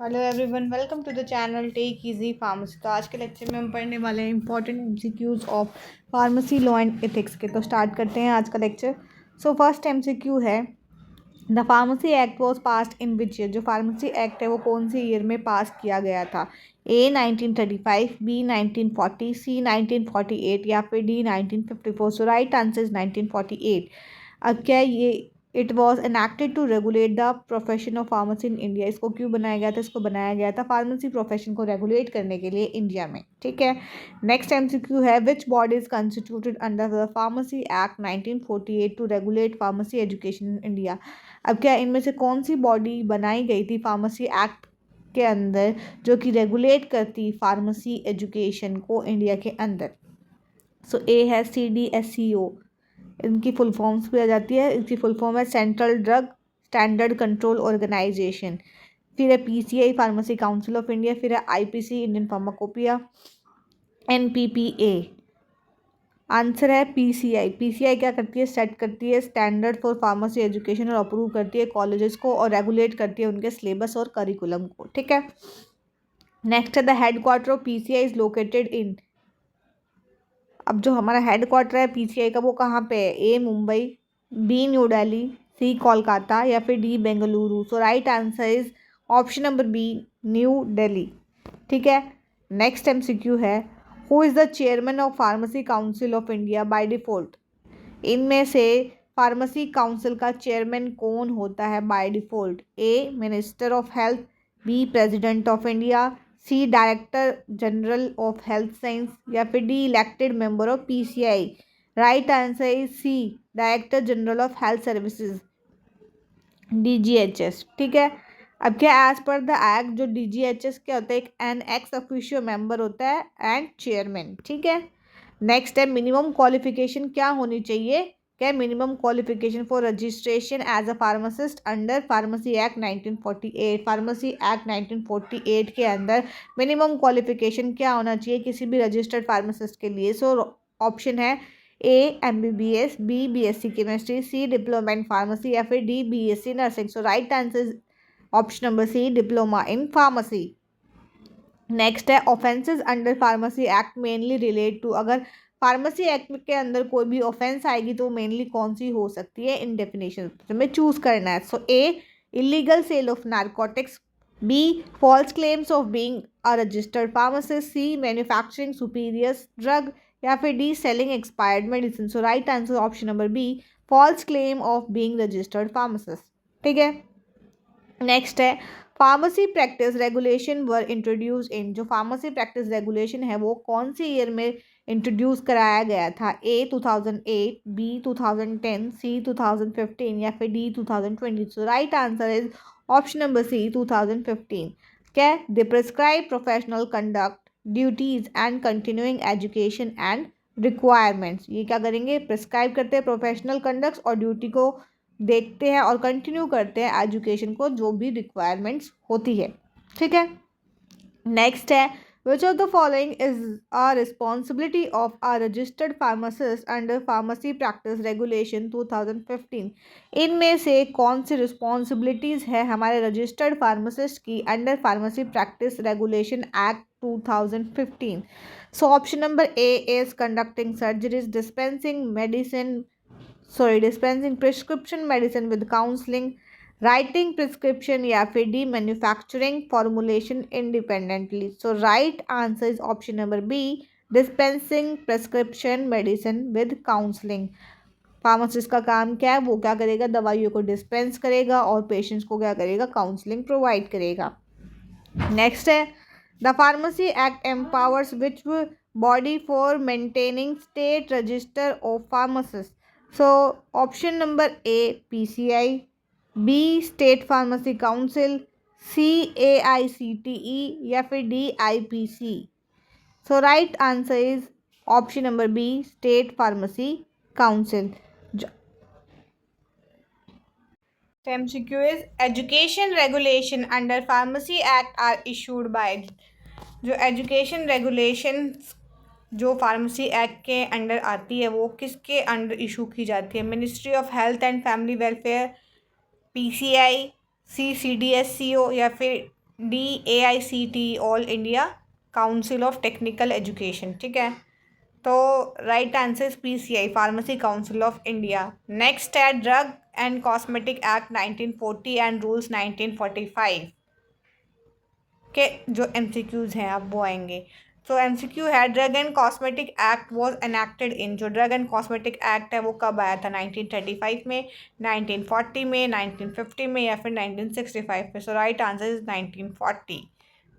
Hello everyone, welcome to the channel take easy pharmacy. तो आज के लेक्चर में हम पढ़ने वाले हैं important MCQs of pharmacy law and ethics के। तो स्टार्ट करते हैं आज का लेक्चर। सो फर्स्ट एमसीक्यू है, the pharmacy act was passed in which year. जो फार्मेसी एक्ट है वो कौन से ईयर में पास किया गया था? ए 1935, बी 1940, सी 1948 या फिर D 1954। So right answer is 1948। अब क्या ये it was enacted to regulate the profession of pharmacy in India. इसको क्यों बनाया गया था? इसको बनाया गया था फार्मेसी प्रोफेशन को रेगुलेट करने के लिए इंडिया में। ठीक है। नेक्स्ट एमसीक्यू है, which body is constituted under the pharmacy act 1948 to regulate pharmacy education in India. अब क्या इनमें से कौन सी बॉडी बनाई गई थी फार्मेसी एक्ट के अंदर जो कि रेगुलेट करती फार्मेसी एजुकेशन को इंडिया के अंदर? सो ए है CDSCO। इनकी फुल फॉर्म्स भी आ जाती है। इसकी फुल फॉर्म है central drug standard control organisation. फिर है PCI pharmacy council of India. फिर है IPC Indian pharmacopoeia. NPPA। Answer है PCI। PCI क्या करती है? सेट करती है स्टैंडर्ड फॉर फार्मेसी एजुकेशन और अप्रूव करती है कॉलेजेस को और रेगुलेट करती है उनके सिलेबस और करिकुलम को। ठीक है। नेक्स्ट है, the headquarter of PCI is located in. अब जो हमारा हेड क्वार्टर है PCI का वो कहाँ पे है? A Mumbai, B new Delhi, C Kolkata या फिर D Bengaluru. So right answer is option number B, new Delhi. ठीक है। नेक्स्ट MCQ है, who is the chairman of pharmacy council of India by default. इनमें से फार्मेसी काउंसिल का चेयरमैन कौन होता है by default? A minister of health, B president of India, C director general of health science या फिर D elected member of PCI। Right answer is C, director general of health services, DGHS। ठीक है। अब क्या as per the act जो DGHS क्या होता है? एक एन एक्स ऑफिशियो मेंबर होता है एंड चेयरमैन। ठीक है। नेक्स्ट है, मिनिमम क्वालिफिकेशन क्या होनी चाहिए? क्या minimum qualification for registration as a pharmacist under pharmacy act 1948। Pharmacy act 1948 के अंदर मिनिमम क्वालिफिकेशन क्या होना चाहिए किसी भी रजिस्टर्ड फार्मासिस्ट के लिए? सो ऑप्शन है A MBBS, B BSc chemistry, C diploma in pharmacy या फिर D BSc nursing. So right answer option number C, diploma in pharmacy. Next है, offences under pharmacy act mainly relate to. अगर फार्मेसी act के अंदर कोई भी ऑफेंस आएगी तो मेनली कौन सी हो सकती है? इन डेफिनेशन हमें चूज करना है। So A illegal sale of narcotics, B false claims of being a registered pharmacist, C manufacturing spurious drug या फिर D selling expired medicine. So right answer option number B, false claim of being registered pharmacist. ठीक है। Next है, pharmacy practice regulation were introduce in. जो pharmacy practice regulation है वो कौन सी year में इंट्रोड्यूस कराया गया था? ए 2008, बी 2010, सी 2015 या फिर D 2020। So right answer is option number C, 2015। क्या? They prescribe professional conduct duties and continuing education and requirements. ये क्या करेंगे? प्रिस्क्राइब करते हैं प्रोफेशनल कंडक्ट्स और ड्यूटी को देखते हैं और कंटिन्यू करते हैं एजुकेशन को जो भी रिक्वायरमेंट्स होती है। ठीक है। नेक्स्ट है, which of the following is a responsibility of a registered pharmacist under pharmacy practice regulation 2015। इनमें से कौन सी रिस्पॉन्सिबिलिटीज़ है हमारे रजिस्टर्ड फार्मासिस्ट की under pharmacy practice regulation act 2015? So option number A is conducting surgeries, dispensing prescription medicine with counseling, writing prescription या फिर D manufacturing formulation independently. So right answer is option number B, dispensing prescription medicine with counselling. Pharmacist का काम क्या है? वो क्या करेगा? दवाइयों को डिस्पेंस करेगा और पेशेंट्स को क्या करेगा? काउंसलिंग प्रोवाइड करेगा। नेक्स्ट है, the pharmacy act empowers which body for maintaining state register of pharmacist? So option number A PCI, B state pharmacy council, C AICTE या फिर D IPC। So right answer is option number B, state pharmacy council. MCQ is education regulation under pharmacy act are issued by। जो education regulation जो pharmacy act के under आती है वो किसके under issue की जाती है? Ministry of health and family welfare, PCI, CDSCO या फिर DAICT all India council of technical education, ठीक है। तो right answer is PCI pharmacy council of India. Next है drug and cosmetic act 1940 and rules 1945 के जो MCQs हैं अब वो आएंगे। सो MCQ है drug and cosmetic act was enacted इन, जो ड्रग एंड कॉस्मेटिक एक्ट है वो कब आया था, 1935 में, 1940 में, 1950 में या फिर 1965 में। सो राइट आंसर इज 1940,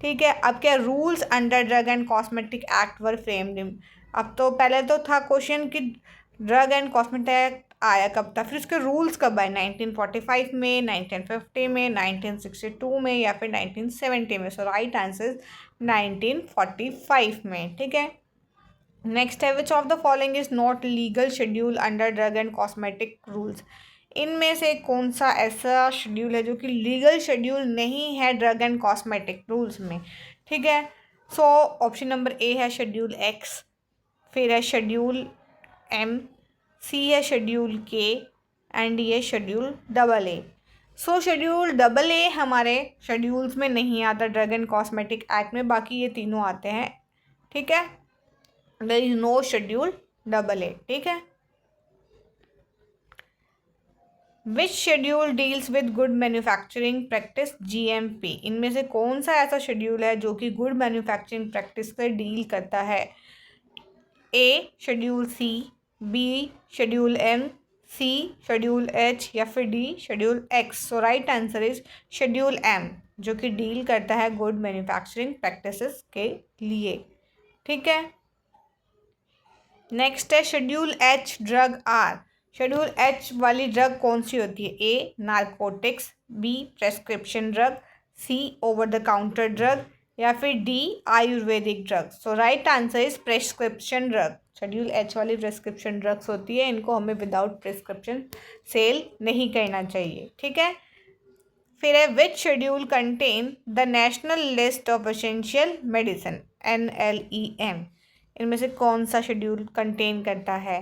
ठीक है। अब क्या rules under drug and cosmetic act were framed. अब तो पहले तो था क्वेश्चन कि ड्रग एंड कॉस्मेटिक एक्ट आया कब था, फिर उसके रूल्स कब आए, 1945 में, 1950 में, 1962 में या फिर 1970 में। सो राइट आंसर 1945 में, ठीक है। नेक्स्ट है which of the following is not legal schedule under drug and cosmetic rules. इनमें से कौन सा ऐसा शेड्यूल है जो कि लीगल शेड्यूल नहीं है ड्रग एंड कॉस्मेटिक रूल्स में, ठीक है। सो ऑप्शन नंबर ए है शेड्यूल एक्स, फिर है शेड्यूल एम, सी है शेड्यूल के एंड डी है शेड्यूल डबल ए। सो शेड्यूल डबल ए हमारे शेड्यूल्स में नहीं आता ड्रग एंड कॉस्मेटिक एक्ट में, बाकी ये तीनों आते हैं, ठीक है। There is no schedule double A, ठीक है। Which schedule deals with good manufacturing practice GMP। इनमें से कौन सा ऐसा शेड्यूल है जो कि गुड मैन्युफैक्चरिंग प्रैक्टिस से डील करता है। A schedule C, B schedule M, C schedule H या फिर D schedule X. So right answer is schedule M, जो कि डील करता है गुड मैन्युफैक्चरिंग प्रैक्टिसेस के लिए, ठीक है। नेक्स्ट है schedule H drug are. Schedule H वाली ड्रग कौन सी होती है, A narcotics, B prescription drug, C over the counter drug या फिर D ayurvedic drug. So right answer is prescription drug. Schedule H वाली प्रेस्क्रिप्शन ड्रग्स होती है, इनको हमें विदाउट प्रेस्क्रिप्शन सेल नहीं करना चाहिए, ठीक है। फिर है which schedule contain the national list of essential medicine NLEM। इनमें से कौन सा शेड्यूल कंटेन करता है।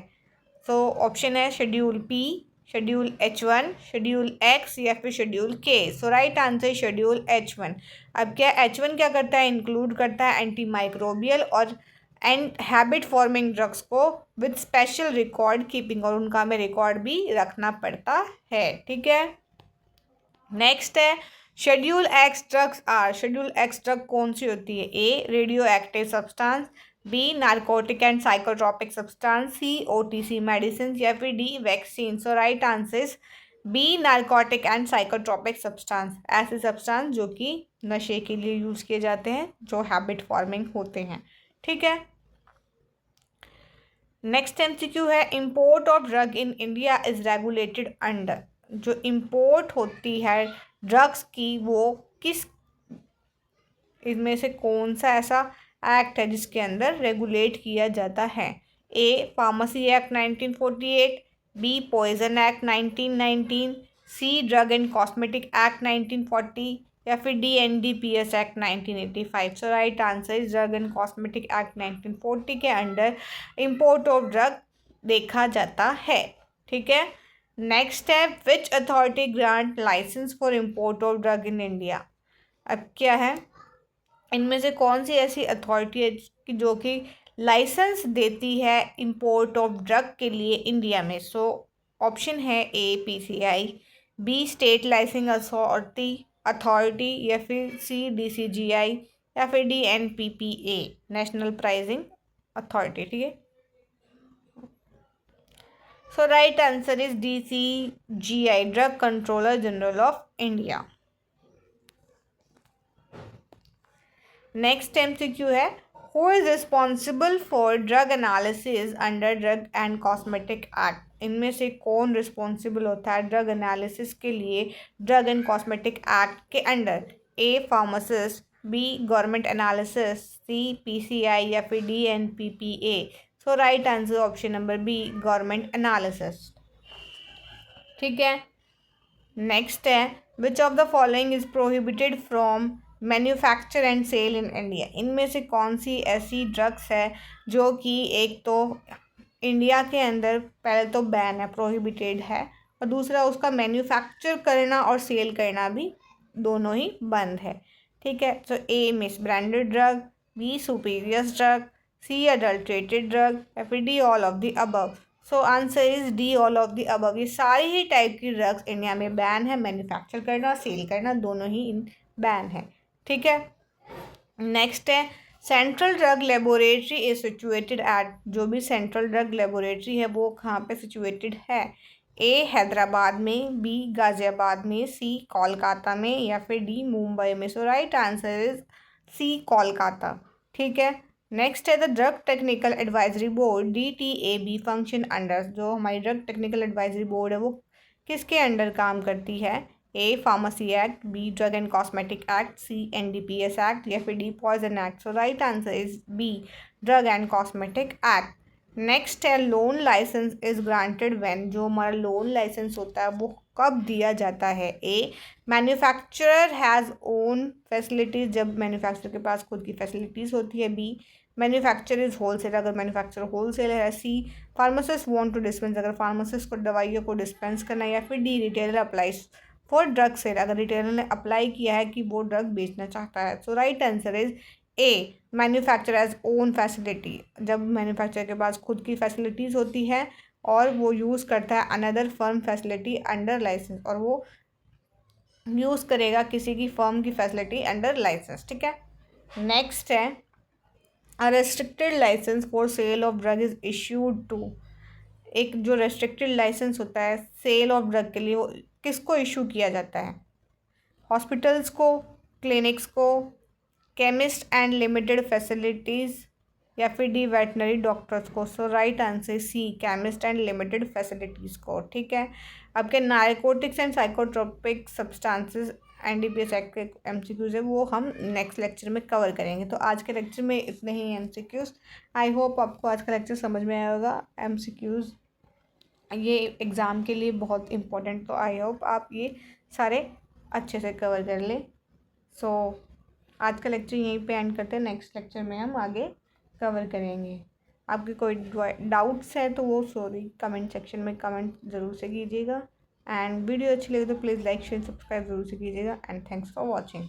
सो ऑप्शन है schedule P, schedule H1, schedule X या फिर schedule K. So right answer schedule H1। अब क्या H1 क्या करता है, इंक्लूड करता है एंटी माइक्रोबियल और एंड हैबिट फॉर्मिंग ड्रग्स को विद स्पेशल रिकॉर्ड कीपिंग, और उनका हमें रिकॉर्ड भी रखना पड़ता है, ठीक है। नेक्स्ट है schedule X drugs are. Schedule X drug कौन सी होती है, A radio active substance, B narcotic and psychotropic substance, C OTC medicine या फिर D vaccine. So right answer B narcotic and psychotropic substance, ऐसे सब्सटेंस जो कि नशे के लिए यूज़ किए जाते हैं, जो हैबिट फॉर्मिंग होते हैं, ठीक है। नेक्स्ट MCQ है import of drug in India is regulated under. जो इम्पोर्ट होती है ड्रग्स की वो किस, इनमें से कौन सा ऐसा एक्ट है जिसके अंदर रेगुलेट किया जाता है। A pharmacy act 1948, B poison act 1919, C drug and cosmetic act 1940 या फिर D NDPS act 1985। So right answer is drug and cosmetic act 1940 के अंडर इम्पोर्ट ऑफ ड्रग देखा जाता है, ठीक है। नेक्स्ट है which authority grant licence for import of drug in India. अब क्या है, इनमें से कौन सी ऐसी अथॉरिटी है जो कि लाइसेंस देती है इंपोर्ट ऑफ ड्रग के लिए इंडिया में। सो ऑप्शन है A PCI, B state licensing authority या फिर सी DCGI या फिर D NPPA national pricing authority, ठीक है। So right answer is DCGI drug controller general of India. Next MCQ है who is responsible for drug analysis under drug and cosmetic act. इनमें से कौन रिस्पॉन्सिबल होता है ड्रग एनालिसिस के लिए ड्रग एंड कॉस्मेटिक एक्ट के under. A pharmacist, B government analysis, C PCI या फिर D NPPA। So right answer option number B government analysis, ठीक है। नेक्स्ट है which of the following is prohibited from manufacture and sale in India. इनमें से कौन सी ऐसी drugs है जो कि एक तो इंडिया के अंदर पहले तो बैन है, प्रोहिबिटेड है, और दूसरा उसका मैन्युफैक्चर करना और सेल करना भी दोनों ही बंद है, ठीक है। So A misbranded drug, B spurious drug, C adulterated drug, या फिर D all of the above. So answer is D all of the above. ये सारी ही टाइप की ड्रग्स इंडिया में बैन है, मैन्युफैक्चर करना सेल करना दोनों ही बैन है। ठीक है। नेक्स्ट है central drug laboratory is situated at. जो भी सेंट्रल ड्रग लेबोरेटरी है वो कहाँ पे सिचुएटेड है? ए हैदराबाद में, बी गाजियाबाद में, सी कोलकाता में, या फिर डी मुंबई में। So right answer is C Kolkata. ठीक है। नेक्स्ट है the drug technical advisory board DTAB function under. जो हमारी ड्रग टेक्निकल एडवाइजरी बोर्ड है वो किसके अंडर काम करती है? A pharmacy act, B drug and cosmetic act, C NDPS act, या फिर D poison act. So right answer is B drug and cosmetic act. Next है loan licence is granted when. जो हमारा लोन लाइसेंस होता है वो कब दिया जाता है? A manufacturer has own facilities. जब मैन्युफैक्चरर के पास खुद की फैसिलिटीज़ होती है। बी मैन्युफैक्चर इज होलसेल, अगर मैन्युफैक्चर होलसेलर है। C pharmacist want to dispense, अगर फार्मासिस्ट को दवाइयों को डिस्पेंस करना है। या फिर D retailer applies for drug sale, अगर रिटेलर ने अप्लाई किया है कि वो ड्रग बेचना चाहता है। So right answer is A manufacture has own facility. जब मैन्युफैक्चर के पास खुद की फैसिलिटीज़ होती है और वो यूज़ करता है another firm facility under licence, और वो यूज़ करेगा किसी की फर्म की फैसिलिटी अंडर लाइसेंस। ठीक है। नेक्स्ट है a restricted licence for sale of drug is issued to. एक जो रेस्ट्रिक्टेड लाइसेंस होता है सेल ऑफ ड्रग के लिए वो किसको इशू किया जाता है? हॉस्पिटल्स को, क्लिनिक्स को, केमिस्ट एंड लिमिटेड फैसिलिटीज़, या फिर डी वेटनरी डॉक्टर्स को। So right answer C chemist and limited facilities को। ठीक है। अब के narcotics and psychotropic substances NDPS act के MCQs है वो हम नेक्स्ट लेक्चर में कवर करेंगे। तो आज के लेक्चर में इतने ही MCQs। आई होप आपको आज का लेक्चर समझ में आया होगा। MCQs ये एग्ज़ाम के लिए बहुत इम्पोर्टेंट, तो आई होप आप ये सारे अच्छे से कवर कर लें। सो आज का लेक्चर यहीं पे एंड करते हैं। नेक्स्ट लेक्चर में हम आगे कवर करेंगे। आपके कोई डाउट्स है तो वो कमेंट सेक्शन में कमेंट ज़रूर से कीजिएगा। एंड वीडियो अच्छी लगे तो प्लीज़ लाइक शेयर सब्सक्राइब ज़रूर से कीजिएगा। And thanks for watching.